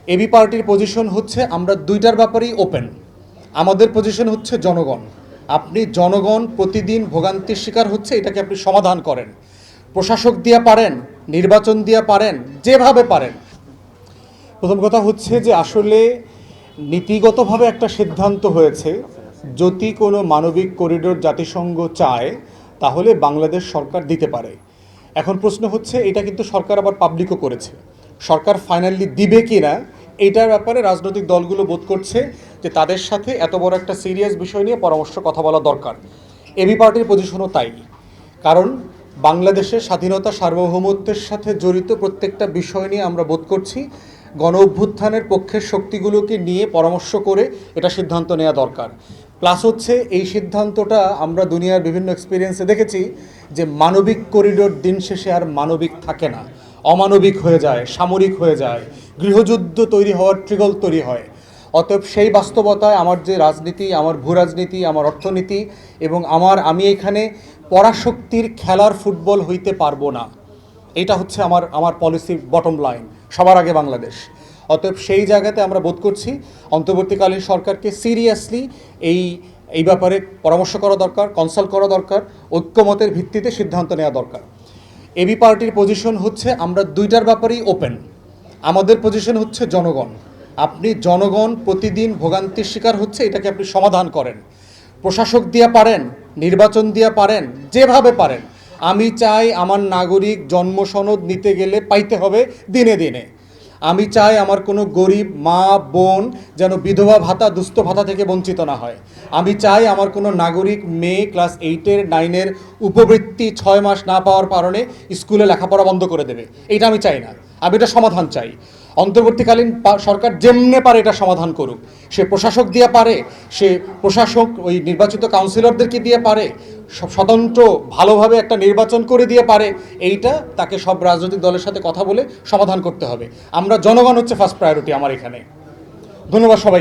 AB পার্টির position হচ্ছে আমরা দুইটার ব্যাপারেই ওপেন। আমাদের পজিশন হচ্ছে জনগণ। আপনি জনগণ প্রতিদিন ভোগান্তির শিকার হচ্ছে, এটাকে আপনি সমাধান করেন। প্রশাসক দিয়ে পারেন, নির্বাচন দিয়ে পারেন, যেভাবে পারেন। প্রথম কথা হচ্ছে যে আসলে নীতিগতভাবে একটা সিদ্ধান্ত হয়েছে, যদি কোনো মানবিক করিডোর জাতিসংঘ চায় তাহলে বাংলাদেশ সরকার দিতে পারে। এখন প্রশ্ন হচ্ছে এটা কিন্তু সরকার আবার পাবলিকও করেছে, সরকার ফাইনালি দিবে কি না এইটার ব্যাপারে রাজনৈতিক দলগুলো বোধ করছে যে তাদের সাথে এত বড় একটা সিরিয়াস বিষয় নিয়ে পরামর্শ কথা বলা দরকার। এবি পার্টির পজিশনও তাই, কারণ বাংলাদেশের স্বাধীনতা সার্বভৌমত্বের সাথে জড়িত প্রত্যেকটা বিষয় নিয়ে আমরা বোধ করছি গণ অভ্যুত্থানের পক্ষের শক্তিগুলোকে নিয়ে পরামর্শ করে এটা সিদ্ধান্ত নেওয়া দরকার। প্লাস হচ্ছে এই সিদ্ধান্তটা আমরা দুনিয়ার বিভিন্ন এক্সপিরিয়েন্সে দেখেছি যে মানবিক করিডোর দিন শেষে আর মানবিক থাকে না, অমানবিক হয়ে যায়, সামরিক হয়ে যায়, গৃহযুদ্ধ তৈরি হওয়ার ট্রিগল তৈরি হয়। অতএব সেই বাস্তবতায় আমার যে রাজনীতি, আমার ভূ রাজনীতি, আমার অর্থনীতি এবং আমি এখানে পরাশক্তির খেলার ফুটবল হইতে পারবো না, এটা হচ্ছে আমার পলিসি বটম লাইন, সবার আগে বাংলাদেশ। অতএব সেই জায়গাতে আমরা বোধ করছি অন্তর্বর্তীকালীন সরকারকে সিরিয়াসলি এই ব্যাপারে পরামর্শ করা দরকার, কনসাল্ট করা দরকার, ঐক্যমতের ভিত্তিতে সিদ্ধান্ত নেওয়া দরকার। এবি পার্টির পজিশন হচ্ছে আমরা দুইটার ব্যাপারেই ওপেন। আমাদের পজিশন হচ্ছে জনগণ। আপনি জনগণ প্রতিদিন ভোগান্তির শিকার হচ্ছে, এটাকে আপনি সমাধান করেন। প্রশাসক দিয়ে পারেন, নির্বাচন দিয়ে পারেন, যেভাবে পারেন। আমি চাই আমার নাগরিক জন্ম সনদ নিতে গেলে পাইতে হবে দিনে দিনে। আমি চাই আমার কোনো গরিব মা বোন যেন বিধবা ভাতা, দুস্থ ভাতা থেকে বঞ্চিত না হয়। আমি চাই আমার কোনো নাগরিক মেয়ে ক্লাস 8-এর 9-এর উপবৃত্তি 6 মাস না পাওয়ার কারণে স্কুলে লেখাপড়া বন্ধ করে দেবে, এটা আমি চাই না। আমি এটা সমাধান চাই। অন্তর্বর্তীকালীন সরকার যেমনে পারে এটা সমাধান করুক। সে প্রশাসক দিয়ে পারে, সে প্রশাসক ওই নির্বাচিত কাউন্সিলরদেরকে দিয়ে পারে, স্বতন্ত্র ভালোভাবে একটা নির্বাচন করে দিয়ে পারে। এইটা তাকে সব রাজনৈতিক দলের সাথে কথা বলে সমাধান করতে হবে। আমরা জনগণ হচ্ছে ফার্স্ট প্রায়োরিটি আমার এখানে। ধন্যবাদ সবাই।